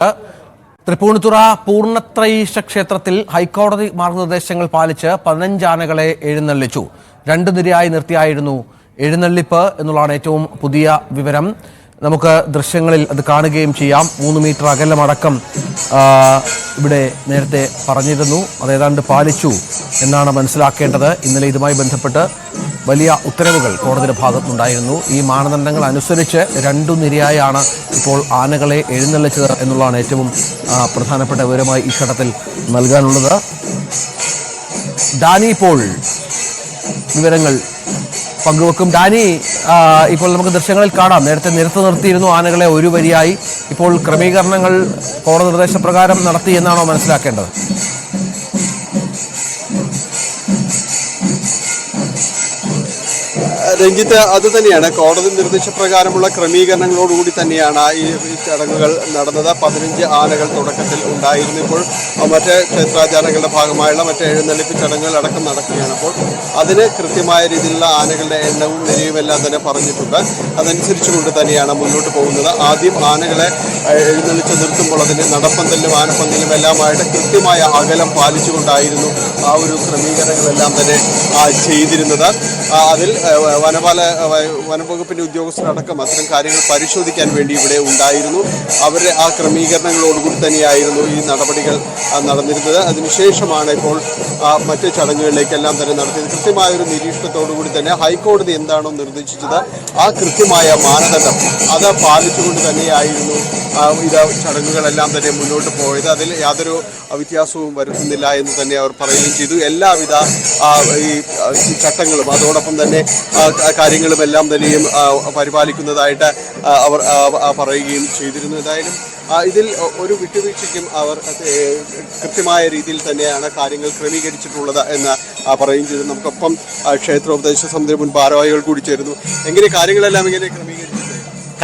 തൃപ്പൂണിത്തുറ പൂർണ്ണത്രയീശ ക്ഷേത്രത്തിൽ ഹൈക്കോടതി മാർഗനിർദ്ദേശങ്ങൾ പാലിച്ച് 15 ആനകളെ എഴുന്നള്ളിച്ചു. 2 നിരയായി നിർത്തിയായിരുന്നു എഴുന്നള്ളിപ്പ് എന്നുള്ളതാണ് ഏറ്റവും പുതിയ വിവരം. നമുക്ക് ദൃശ്യങ്ങളിൽ അത് കാണുകയും ചെയ്യാം. 3 മീറ്റർ അകലമടക്കം ഇവിടെ നേരത്തെ പറഞ്ഞിരുന്നു. അതേതാണ്ട് പാലിച്ചു എന്നാണ് മനസ്സിലാക്കേണ്ടത്. ഇന്നലെ ഇതുമായി ബന്ധപ്പെട്ട് വലിയ ഉത്തരവുകൾ കോടതിയുടെ ഭാഗത്തുനിന്നുണ്ടായിരുന്നു. ഈ മാനദണ്ഡങ്ങൾ അനുസരിച്ച് 2 നിരയായാണ് ഇപ്പോൾ ആനകളെ എഴുന്നള്ളിച്ചത് എന്നുള്ളതാണ് ഏറ്റവും പ്രധാനപ്പെട്ട വിവരമായി ഈ ഘട്ടത്തിൽ നൽകാനുള്ളത്. ഡാനി ഇപ്പോൾ വിവരങ്ങൾ പങ്കുവെക്കും. ഡാനി, ഇപ്പോൾ നമുക്ക് ദൃശ്യങ്ങളിൽ കാണാം, നേരത്തെ നിരത്ത് നിർത്തിയിരുന്നു ആനകളെ ഒരു വരിയായി. ഇപ്പോൾ ക്രമീകരണങ്ങൾ കോടതി നിർദ്ദേശപ്രകാരം നടത്തി എന്നാണോ മനസ്സിലാക്കേണ്ടത്? രഞ്ജിത്ത്, അത് തന്നെയാണ്. കോടതി നിർദ്ദേശപ്രകാരമുള്ള ക്രമീകരണങ്ങളോടുകൂടി തന്നെയാണ് ഈ ചടങ്ങുകൾ നടന്നത്. 15 ആനകൾ തുടക്കത്തിൽ ഉണ്ടായിരുന്നു. ഇപ്പോൾ മറ്റ് ക്ഷേത്രാചാരങ്ങളുടെ ഭാഗമായുള്ള മറ്റ് എഴുന്നള്ളിപ്പ് ചടങ്ങുകൾ അടക്കം നടക്കുകയാണ്. അപ്പോൾ അതിന് കൃത്യമായ രീതിയിലുള്ള ആനകളുടെ എണ്ണവും നിരയുമെല്ലാം തന്നെ പറഞ്ഞിട്ടുണ്ട്. അതനുസരിച്ചുകൊണ്ട് തന്നെയാണ് മുന്നോട്ട് പോകുന്നത്. ആദ്യം ആനകളെ എഴുന്നള്ളിച്ച് നിർത്തുമ്പോൾ അതിൻ്റെ നടപ്പന്തലിലും ആനപ്പന്തലിലും എല്ലാമായിട്ട് കൃത്യമായ അകലം പാലിച്ചുകൊണ്ടായിരുന്നു ആ ഒരു ക്രമീകരണങ്ങളെല്ലാം തന്നെ ചെയ്തിരുന്നത്. അതിൽ വനംവകുപ്പിന്റെ ഉദ്യോഗസ്ഥരടക്കം അത്തരം കാര്യങ്ങൾ പരിശോധിക്കാൻ വേണ്ടി ഇവിടെ ഉണ്ടായിരുന്നു. അവരുടെ ആ ക്രമീകരണങ്ങളോടുകൂടി തന്നെയായിരുന്നു ഈ നടപടികൾ നടന്നിരുന്നത്. അതിനുശേഷമാണ് ഇപ്പോൾ മറ്റ് ചടങ്ങുകളിലേക്കെല്ലാം തന്നെ നടത്തിയത്. കൃത്യമായൊരു നിരീക്ഷണത്തോടുകൂടി തന്നെ ഹൈക്കോടതി എന്താണോ നിർദ്ദേശിച്ചത് ആ കൃത്യമായ മാനദണ്ഡം അത് പാലിച്ചുകൊണ്ട് തന്നെയായിരുന്നു ഇത് ചടങ്ങുകളെല്ലാം തന്നെ മുന്നോട്ട് പോയത്. അതിൽ യാതൊരു വ്യത്യാസവും വരുത്തുന്നില്ല എന്ന് തന്നെ അവർ പറയുകയും ചെയ്തു. എല്ലാവിധ ഈ ചട്ടങ്ങളും അതോടൊപ്പം തന്നെ കാര്യങ്ങളും എല്ലാം തന്നെയും പരിപാലിക്കുന്നതായിട്ട് അവർ പറയുകയും ചെയ്തിരുന്നു. ഏതായാലും ഇതിൽ ഒരു വിട്ടുവീഴ്ചയ്ക്കും അവർ കൃത്യമായ രീതിയിൽ തന്നെയാണ് കാര്യങ്ങൾ ക്രമീകരിച്ചിട്ടുള്ളത് എന്ന് പറയുകയും ചെയ്തു. നമുക്കൊപ്പം ക്ഷേത്രോപദേശ സമിതി മുൻ ഭാരവാഹികൾ കൂടി ചേരുന്നു. എങ്ങനെ കാര്യങ്ങളെല്ലാം ഇങ്ങനെ ക്രമീകരിച്ചു?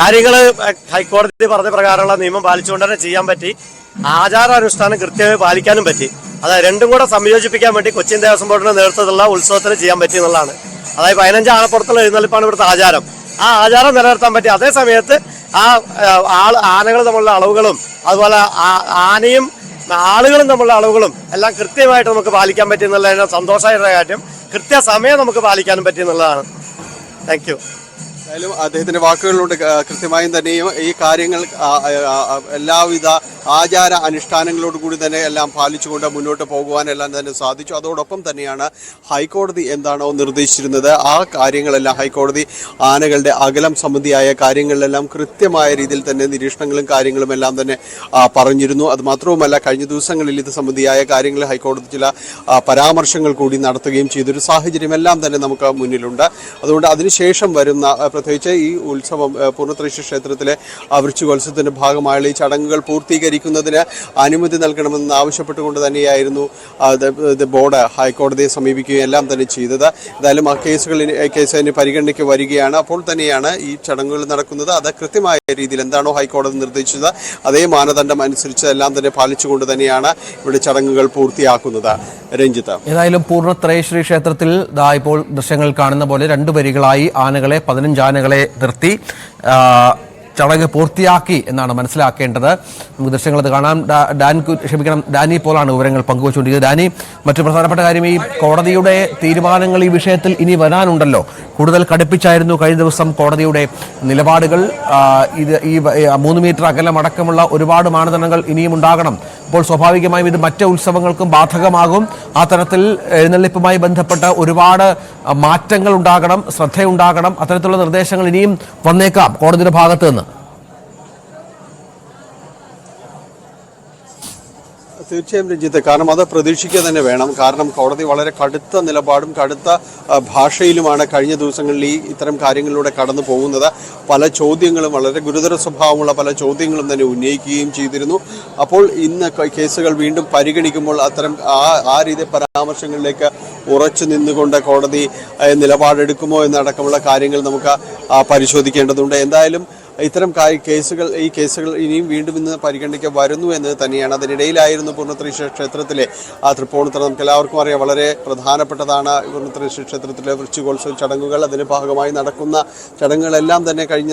കാര്യങ്ങൾ ഹൈക്കോടതി പറഞ്ഞ പ്രകാരമുള്ള നിയമം പാലിച്ചുകൊണ്ട് തന്നെ ചെയ്യാൻ പറ്റി. ആചാരാനുഷ്ഠാനം കൃത്യമായി പാലിക്കാനും പറ്റി. അതായത് രണ്ടും കൂടെ സംയോജിപ്പിക്കാൻ വേണ്ടി കൊച്ചിൻ ദേവസ്വം ബോർഡിന്റെ നേതൃത്വത്തിലുള്ള ഉത്സവത്തിന് ചെയ്യാൻ പറ്റി എന്നുള്ളതാണ്. അതായത് 15 ആനപ്പുറത്തുള്ള എഴുന്നള്ളിപ്പാണ് ഇവിടുത്തെ ആചാരം. ആ ആചാരം നിലനിർത്താൻ പറ്റി. അതേ സമയത്ത് ആനകൾ തമ്മിലുള്ള അളവുകളും അതുപോലെ ആനയും ആളുകളും തമ്മിലുള്ള അളവുകളും എല്ലാം കൃത്യമായിട്ട് നമുക്ക് പാലിക്കാൻ പറ്റി എന്നുള്ളതിന് സന്തോഷമായിട്ടുള്ള കാര്യം. കൃത്യസമയം നമുക്ക് പാലിക്കാനും പറ്റി എന്നുള്ളതാണ്. Thank you. എന്തായാലും അദ്ദേഹത്തിന്റെ വാക്കുകളിലൂടെ കൃത്യമായും തന്നെയും ഈ കാര്യങ്ങൾ എല്ലാവിധ ആചാര അനുഷ്ഠാനങ്ങളോട് കൂടി തന്നെ എല്ലാം പാലിച്ചുകൊണ്ട് മുന്നോട്ട് പോകുവാനെല്ലാം തന്നെ സാധിച്ചു. അതോടൊപ്പം തന്നെയാണ് ഹൈക്കോടതി എന്താണോ നിർദ്ദേശിച്ചിരുന്നത് ആ കാര്യങ്ങളെല്ലാം ഹൈക്കോടതി ആനകളുടെ അകലം സംബന്ധിയായ കാര്യങ്ങളിലെല്ലാം കൃത്യമായ രീതിയിൽ തന്നെ നിരീക്ഷണങ്ങളും കാര്യങ്ങളും എല്ലാം തന്നെ പറഞ്ഞിരുന്നു. അത് മാത്രവുമല്ല, കഴിഞ്ഞ ദിവസങ്ങളിൽ ഇത് സംബന്ധിയായ കാര്യങ്ങൾ ഹൈക്കോടതി ചില പരാമർശങ്ങൾ കൂടി നടത്തുകയും ചെയ്തൊരു സാഹചര്യമെല്ലാം തന്നെ നമുക്ക് മുന്നിലുണ്ട്. അതുകൊണ്ട് അതിനുശേഷം വരുന്ന പ്രത്യേകിച്ച് ഈ ഉത്സവം പൂർണ്ണത്രയീശ ക്ഷേത്രത്തിലെ വൃശ്ചികോത്സവത്തിന്റെ ഭാഗമായുള്ള ഈ ചടങ്ങുകൾ പൂർത്തീകരിക്കുന്നതിന് അനുമതി നൽകണമെന്ന് ആവശ്യപ്പെട്ടുകൊണ്ട് തന്നെയായിരുന്നു ബോർഡ് ഹൈക്കോടതിയെ സമീപിക്കുകയും എല്ലാം തന്നെ ചെയ്തത്. എന്തായാലും ആ കേസ് പരിഗണനയ്ക്ക് വരികയാണ്. അപ്പോൾ തന്നെയാണ് ഈ ചടങ്ങുകൾ നടക്കുന്നത്. അത് കൃത്യമായ രീതിയിൽ എന്താണോ ഹൈക്കോടതി നിർദ്ദേശിച്ചത് അതേ മാനദണ്ഡം അനുസരിച്ച് എല്ലാം തന്നെ പാലിച്ചുകൊണ്ട് തന്നെയാണ് ഇവിടെ ചടങ്ങുകൾ പൂർത്തിയാക്കുന്നത്. രഞ്ജിത്ത്, ഏതായാലും പൂർണ്ണത്രയീശ്വരി ക്ഷേത്രത്തിൽ ഇപ്പോൾ ദൃശ്യങ്ങൾ കാണുന്ന പോലെ 2 വരികളായി ആനകളെ 15 ആനകളെ നിർത്തി ചടങ്ങ് പൂർത്തിയാക്കി എന്നാണ് മനസ്സിലാക്കേണ്ടത്. നമുക്ക് ദൃശ്യങ്ങൾ കാണാം. ഡാനി പോലാണ് വിവരങ്ങൾ പങ്കുവച്ചുകൊണ്ടിരിക്കുന്നത്. ഡാനി, മറ്റു പ്രധാനപ്പെട്ട കാര്യം, ഈ കോടതിയുടെ തീരുമാനങ്ങൾ ഈ വിഷയത്തിൽ ഇനി വരാനുണ്ടല്ലോ. കൂടുതൽ കടുപ്പിച്ചായിരുന്നു കഴിഞ്ഞ ദിവസം കോടതിയുടെ നിലപാടുകൾ. ഈ 3 മീറ്റർ അകലമടക്കമുള്ള ഒരുപാട് മാനദണ്ഡങ്ങൾ ഇനിയും ഉണ്ടാകണം. അപ്പോൾ സ്വാഭാവികമായും ഇത് മറ്റ് ഉത്സവങ്ങൾക്കും ബാധകമാകും. ആ തരത്തിൽ എഴുന്നള്ളിപ്പുമായി ബന്ധപ്പെട്ട് ഒരുപാട് മാറ്റങ്ങൾ ഉണ്ടാകണം, ശ്രദ്ധയുണ്ടാകണം. അത്തരത്തിലുള്ള നിർദ്ദേശങ്ങൾ ഇനിയും വന്നേക്കാം കോടതിയുടെ ഭാഗത്ത് നിന്ന്. തീർച്ചയായും രഞ്ജിത്ത്, കാരണം അത് പ്രതീക്ഷിക്കുക തന്നെ വേണം. കാരണം കോടതി വളരെ കടുത്ത നിലപാടും കടുത്ത ഭാഷയിലുമാണ് കഴിഞ്ഞ ദിവസങ്ങളിൽ ഇത്തരം കാര്യങ്ങളിലൂടെ കടന്നു പോകുന്നത്. പല ചോദ്യങ്ങളും, വളരെ ഗുരുതര സ്വഭാവമുള്ള പല ചോദ്യങ്ങളും തന്നെ ഉന്നയിക്കുകയും ചെയ്തിരുന്നു. അപ്പോൾ ഇന്ന് കേസുകൾ വീണ്ടും പരിഗണിക്കുമ്പോൾ അത്തരം ആ രീതി പരാമർശങ്ങളിലേക്ക് ഉറച്ചു നിന്നുകൊണ്ട് കോടതി നിലപാടെടുക്കുമോ എന്നടക്കമുള്ള കാര്യങ്ങൾ നമുക്ക് പരിശോധിക്കേണ്ടതുണ്ട്. എന്തായാലും ഇത്തരം ഈ കേസുകൾ ഇനിയും വീണ്ടും ഇന്ന് പരിഗണിക്കാൻ വരുന്നു എന്നത് തന്നെയാണ്. അതിനിടയിലായിരുന്നു പൂർണ്ണത്രയീശ്വര ക്ഷേത്രത്തിലെ തൃപ്പൂണിത്തുറ, നമുക്ക് എല്ലാവർക്കും അറിയാം, വളരെ പ്രധാനപ്പെട്ടതാണ് പൂർണ്ണത്രയീശ്വര ക്ഷേത്രത്തിലെ വൃശ്ചികോത്സവ ചടങ്ങുകൾ. അതിൻ്റെ ഭാഗമായി നടക്കുന്ന ചടങ്ങുകളെല്ലാം തന്നെ കഴിഞ്ഞ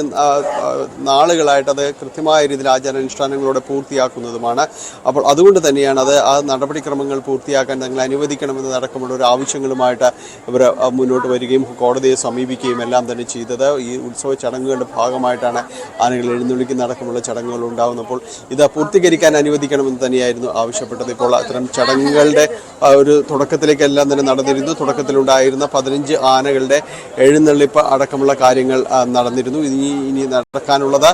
നാളുകളായിട്ട് അത് കൃത്യമായ രീതിയിൽ ആചാരാനുഷ്ഠാനങ്ങളോടെ പൂർത്തിയാക്കുന്നതുമാണ്. അപ്പോൾ അതുകൊണ്ട് തന്നെയാണ് ആ നടപടിക്രമങ്ങൾ പൂർത്തിയാക്കാൻ തങ്ങൾ അനുവദിക്കണമെന്നതടക്കമുള്ള ഒരു ആവശ്യങ്ങളുമായിട്ട് ഇവർ മുന്നോട്ട് വരികയും കോടതിയെ സമീപിക്കുകയും എല്ലാം തന്നെ ചെയ്തത്. ഈ ഉത്സവ ചടങ്ങുകളുടെ ഭാഗമായിട്ടാണ് ആനകൾ എഴുന്നള്ളിക്കുന്ന അടക്കമുള്ള ചടങ്ങുകൾ ഉണ്ടാകുന്നപ്പോൾ ഇത് പൂർത്തീകരിക്കാൻ അനുവദിക്കണമെന്ന് തന്നെയായിരുന്നു ആവശ്യപ്പെട്ടത്. ഇപ്പോൾ അത്തരം ചടങ്ങുകളുടെ ഒരു തുടക്കത്തിലേക്കെല്ലാം തന്നെ നടന്നിരുന്നു. തുടക്കത്തിലുണ്ടായിരുന്ന 15 ആനകളുടെ എഴുന്നള്ളിപ്പ് അടക്കമുള്ള കാര്യങ്ങൾ നടന്നിരുന്നു. ഇനി നടക്കാനുള്ളത്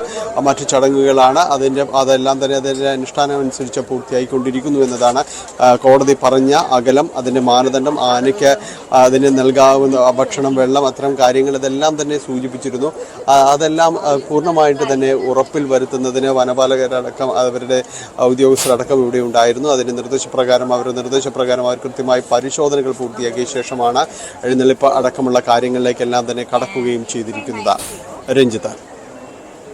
മറ്റു ചടങ്ങുകളാണ്. അതെല്ലാം തന്നെ അതിൻ്റെ അനുഷ്ഠാനം അനുസരിച്ച് പൂർത്തിയായിക്കൊണ്ടിരിക്കുന്നു എന്നതാണ് കോടതി പറഞ്ഞ അകലം, അതിൻ്റെ മാനദണ്ഡം. ആനയ്ക്ക് അതിന് നൽകാവുന്ന ഭക്ഷണം, വെള്ളം, അത്തരം കാര്യങ്ങൾ ഇതെല്ലാം തന്നെ സൂചിപ്പിച്ചിരുന്നു. അതെല്ലാം പൂർണ്ണമായിട്ട് തന്നെ ഉറപ്പിൽ വരുത്തുന്നതിന് വനപാലകരടക്കം അവരുടെ ഉദ്യോഗസ്ഥരടക്കം ഇവിടെ ഉണ്ടായിരുന്നു. അവരുടെ നിർദ്ദേശപ്രകാരം അവർ കൃത്യമായി പരിശോധനകൾ പൂർത്തിയാക്കിയ ശേഷമാണ് എഴുന്നള്ളിപ്പ് അടക്കമുള്ള കാര്യങ്ങളിലേക്കെല്ലാം തന്നെ കടക്കുകയും ചെയ്തിരിക്കുന്നത്. രഞ്ജിത്ത്,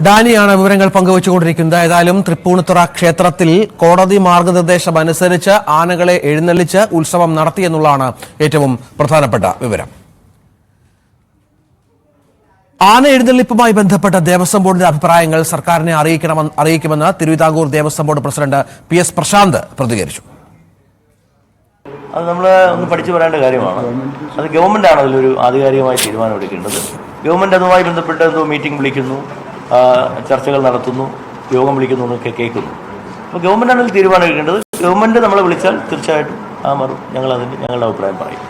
ഡാനിയാണ് വിവരങ്ങൾ പങ്കുവച്ചുകൊണ്ടിരിക്കുന്നത്. ഏതായാലും തൃപ്പൂണിത്തുറ ക്ഷേത്രത്തിൽ കോടതി മാർഗനിർദ്ദേശം അനുസരിച്ച് ആനകളെ എഴുന്നള്ളിച്ച് ഉത്സവം നടത്തിയെന്നുള്ളതാണ് ഏറ്റവും പ്രധാനപ്പെട്ട വിവരം. ആന എഴുന്നള്ളിപ്പുമായി ബന്ധപ്പെട്ട ദേവസ്വം ബോർഡിന്റെ അഭിപ്രായങ്ങൾ സർക്കാരിനെ അറിയിക്കുമെന്ന് Thiruvithamkoor Devaswom board president PS Prasanth പ്രതികരിച്ചു. അത് നമ്മൾ ഒന്ന് പഠിച്ചു പറയേണ്ട കാര്യമാണ്. അത് ഗവൺമെൻറ്റാണ് അതിലൊരു ആധികാരികമായി തീരുമാനമെടുക്കേണ്ടത്. ഗവൺമെൻറ് അതുമായി ബന്ധപ്പെട്ട് എന്തോ മീറ്റിംഗ് വിളിക്കുന്നു, ചർച്ചകൾ നടത്തുന്നു, യോഗം വിളിക്കുന്നു എന്നൊക്കെ കേൾക്കുന്നു. അപ്പോൾ ഗവൺമെൻറ്റാണ് അതിൽ തീരുമാനം എടുക്കേണ്ടത്. ഗവൺമെൻറ് നമ്മളെ വിളിച്ചാൽ തീർച്ചയായിട്ടും ഞങ്ങളുടെ അഭിപ്രായം പറയും.